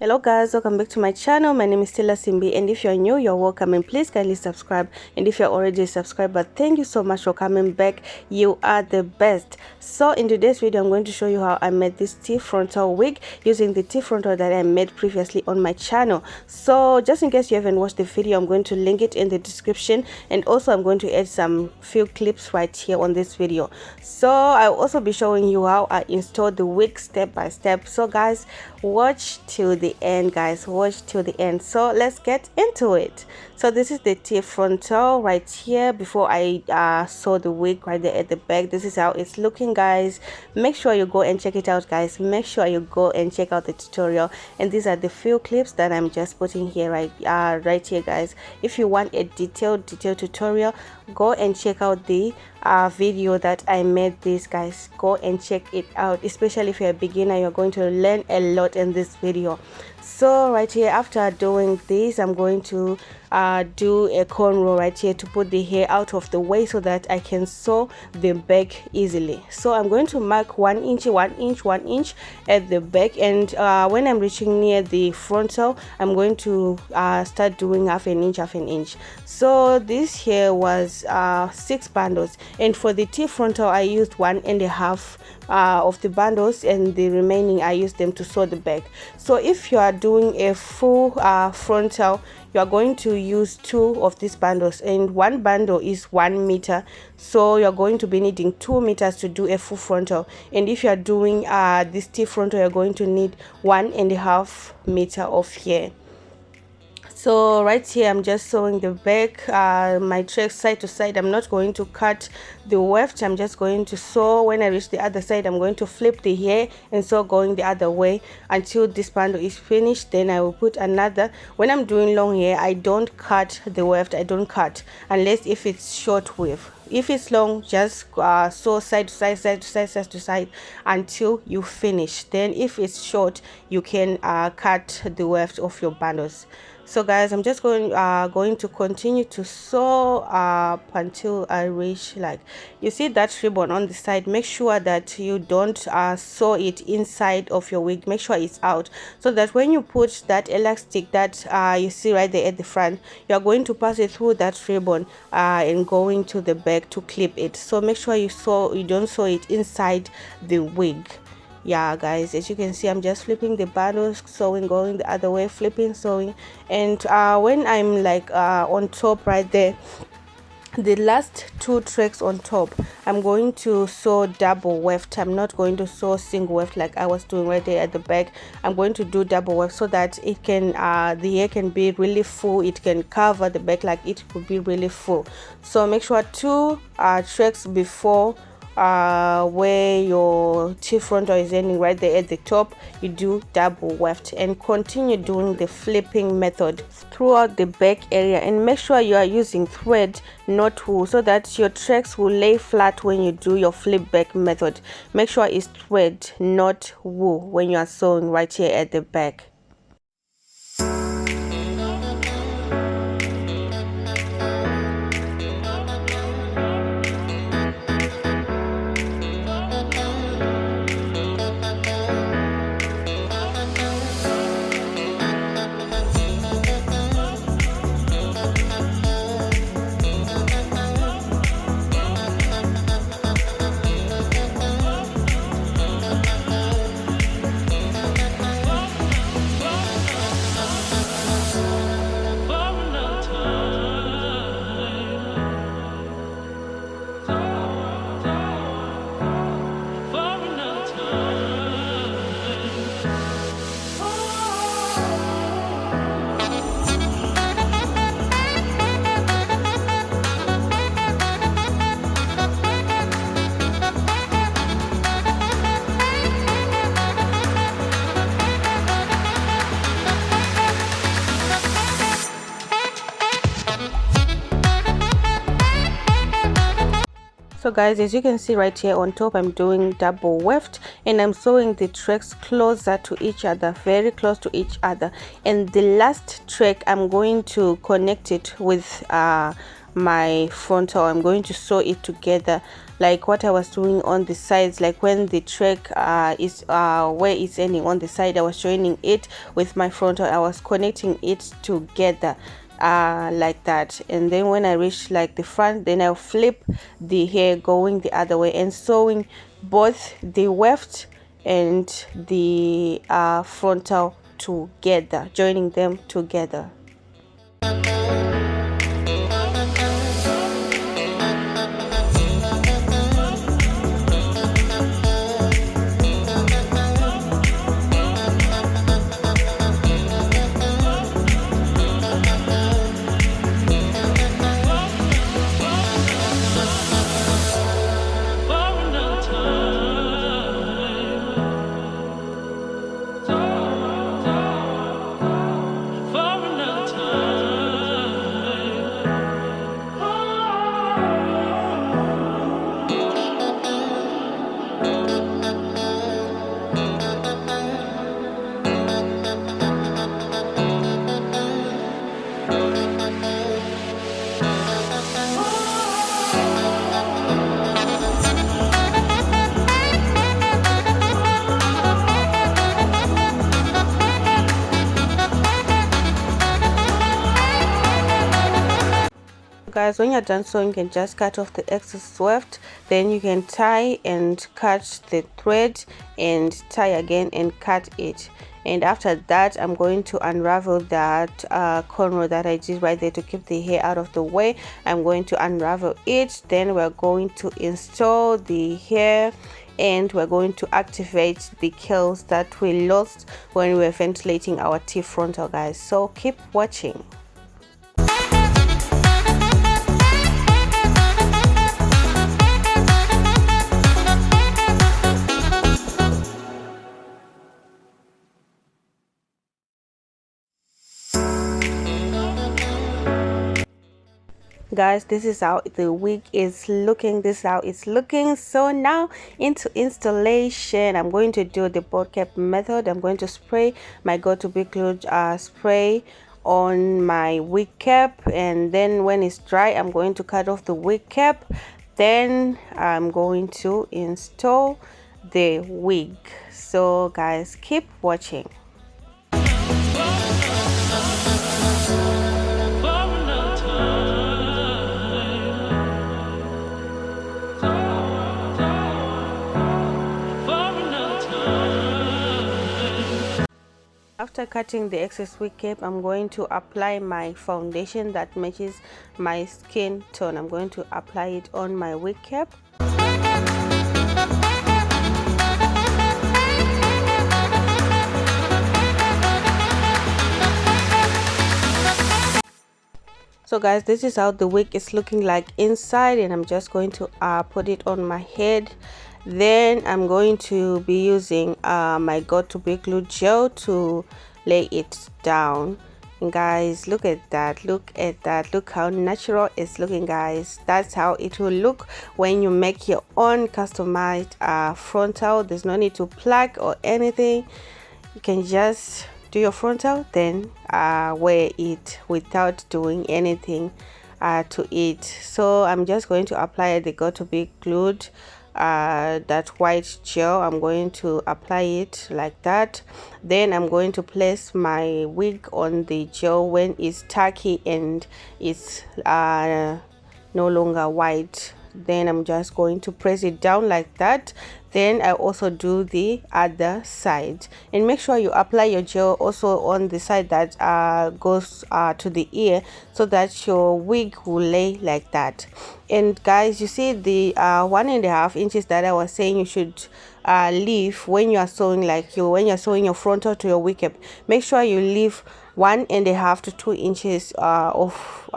Hello guys, welcome back to my channel. My name is Stella Simbi, and if you're new, you're welcome, and please kindly subscribe. And if you're already a subscriber, thank you so much for coming back. You are the best. So in today's video, I'm going to show you how I made this T-frontal wig using the T-frontal that I made previously on my channel. So just in case you haven't watched the video, I'm going to link it in the description, and also I'm going to add some few clips right here on this video. So I'll also be showing you how I installed the wig step by step. So guys, watch till the end, guys, watch till the end. So let's get into it. So this is the T-frontal right here before I sew the wig right there at the back. This is how it's looking, guys. Make sure you go and check it out, guys. Make sure you go and check out the tutorial, and these are the few clips that I'm just putting here right here, guys. If you want a detailed tutorial, go and check out the video that I made this, guys. Go and check it out, especially if you're a beginner. You're going to learn a lot in this video. So right here, after doing this, I'm going to do a cornrow right here to put the hair out of the way so that I can sew the back easily. So I'm going to mark 1 inch at the back, and when I'm reaching near the frontal, I'm going to start doing half an inch. So this here was 6 bundles, and for the T-frontal I used 1.5 of the bundles, and the remaining I used them to sew the back. So if you are doing a full frontal, you are going to use 2 of these bundles, and 1 bundle is 1 meter, so you're going to be needing 2 meters to do a full frontal. And if you are doing this T-frontal, you're going to need 1.5 meter of hair. So right here, I'm just sewing the back, my track side to side. I'm not going to cut the weft. I'm just going to sew. When I reach the other side, I'm going to flip the hair and sew going the other way until this bundle is finished. Then I will put another. When I'm doing long hair, I don't cut the weft. I don't cut unless if it's short wave. If it's long, just sew side to side until you finish. Then if it's short, you can cut the weft of your bundles. So guys, I'm just going to continue to sew up until I reach, like, you see that ribbon on the side. Make sure that you don't sew it inside of your wig. Make sure it's out, so that when you put that elastic that you see right there at the front, you are going to pass it through that ribbon and going to the back to clip it. So make sure you don't sew it inside the wig. Yeah guys, as you can see, I'm just flipping the bundles, sewing, going the other way, flipping, sewing. And when I'm like on top right there, the last 2 tracks on top, I'm going to sew double weft. I'm not going to sew single weft like I was doing right there at the back. I'm going to do double weft so that it can the hair can be really full. It can cover the back, like it could be really full. So make sure 2 tracks before where your T-frontal is ending right there at the top, you do double weft, and continue doing the flipping method throughout the back area. And make sure you are using thread, not wool, so that your tracks will lay flat when you do your flip back method. Make sure it's thread, not wool, when you are sewing right here at the back. So guys, as you can see right here on top, I'm doing double weft, and I'm sewing the tracks closer to each other, very close to each other. And the last track, I'm going to connect it with my frontal. I'm going to sew it together like what I was doing on the sides, like when the track is where it's ending on the side, I was joining it with my frontal. I was connecting it together like that, and then when I reach like the front, then I'll flip the hair going the other way and sewing both the weft and the frontal together, joining them together. Guys, when you're done sewing, you can just cut off the excess weft, then you can tie and cut the thread and tie again and cut it. And after that, I'm going to unravel that cornrow that I did right there to keep the hair out of the way. I'm going to unravel it, then we're going to install the hair and we're going to activate the curls that we lost when we were ventilating our T-frontal, guys. So keep watching. Guys, this is how the wig is looking. This is how it's looking. So now into installation, I'm going to do the board cap method. I'm going to spray my go-to-big glue spray on my wig cap, and then when it's dry, I'm going to cut off the wig cap. Then I'm going to install the wig. So guys, keep watching. After cutting the excess wig cap, I'm going to apply my foundation that matches my skin tone. I'm going to apply it on my wig cap. So guys, this is how the wig is looking like inside, and I'm just going to put it on my head. Then I'm going to be using my go-to-big glue gel to lay it down. And guys, look at that, look at that, look how natural it's looking, guys. That's how it will look when you make your own customized frontal. There's no need to plug or anything. You can just do your frontal, then wear it without doing anything to it. So I'm just going to apply the go-to-big glued that white gel. I'm going to apply it like that. Then I'm going to place my wig on the gel when it's tacky and it's no longer white. Then I'm just going to press it down like that. Then I also do the other side, and make sure you apply your gel also on the side that goes to the ear, so that your wig will lay like that. And guys, you see the 1.5 inches that I was saying you should leave when you are sewing, like when you're sewing your frontal to your wig cap. Make sure you leave 1.5 to 2 inches of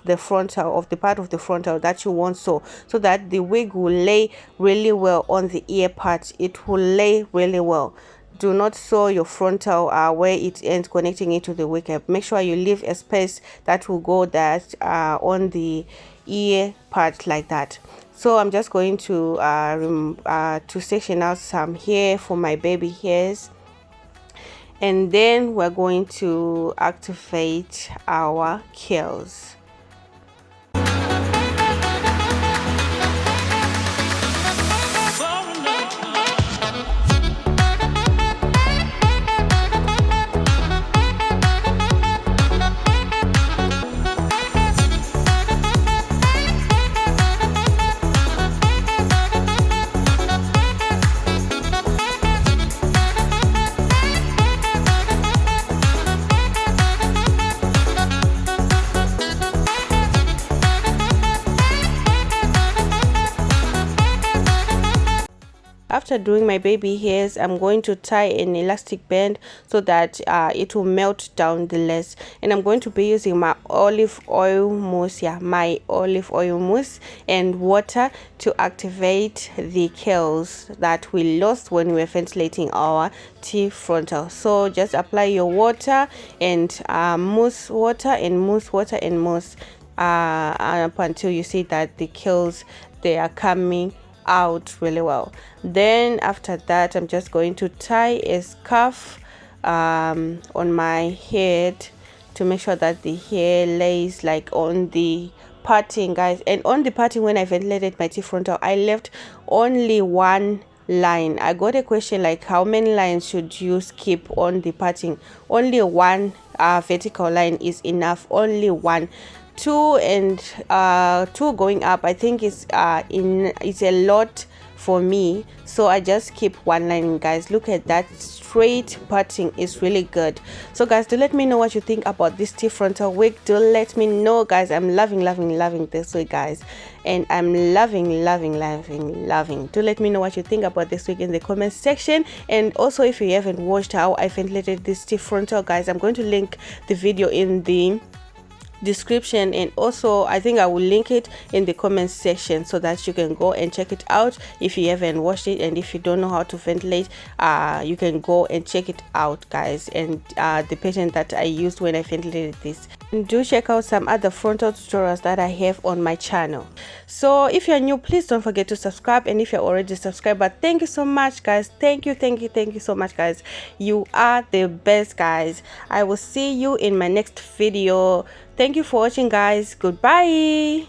the frontal, of the part of the frontal that you want, so that the wig will lay really well on the ear part. It will lay really well. Do not sew your frontal where it ends, connecting it to the wig cap. Make sure you leave a space that will go that on the ear part like that. So I'm just going to section out some hair for my baby hairs, and then we're going to activate our curls. after doing my baby hairs, I'm going to tie an elastic band so that it will melt down the lace. And I'm going to be using my olive oil mousse, my olive oil mousse and water to activate the curls that we lost when we were ventilating our T-frontal. So just apply your water and mousse water and mousse water and mousse up until you see that the curls, they are coming out really well. Then after that, I'm just going to tie a scarf on my head to make sure that the hair lays like on the parting, guys. And on the parting, when I ventilated my T-frontal, I left only one line. I got a question like, how many lines should you skip on the parting? Only one vertical line is enough. Only one. Two and two going up, I think it's a lot for me, so I just keep one line, guys. Look at that, straight parting is really good. So guys, do let me know what you think about this T-frontal wig. Do let me know, guys. I'm loving this wig, guys, and I'm loving. Do let me know what you think about this wig in the comment section. And also, if you haven't watched how I ventilated this T-frontal, guys, I'm going to link the video in the description, and also I think I will link it in the comment section so that you can go and check it out if you haven't watched it. And if you don't know how to ventilate, you can go and check it out, guys, and the pattern that I used when I ventilated this. And do check out some other frontal tutorials that I have on my channel. So if you're new, please don't forget to subscribe, and if you're already subscribed, but thank you so much, guys. Thank you so much, guys. You are the best, guys. I will see you in my next video. Thank you for watching, guys. Goodbye.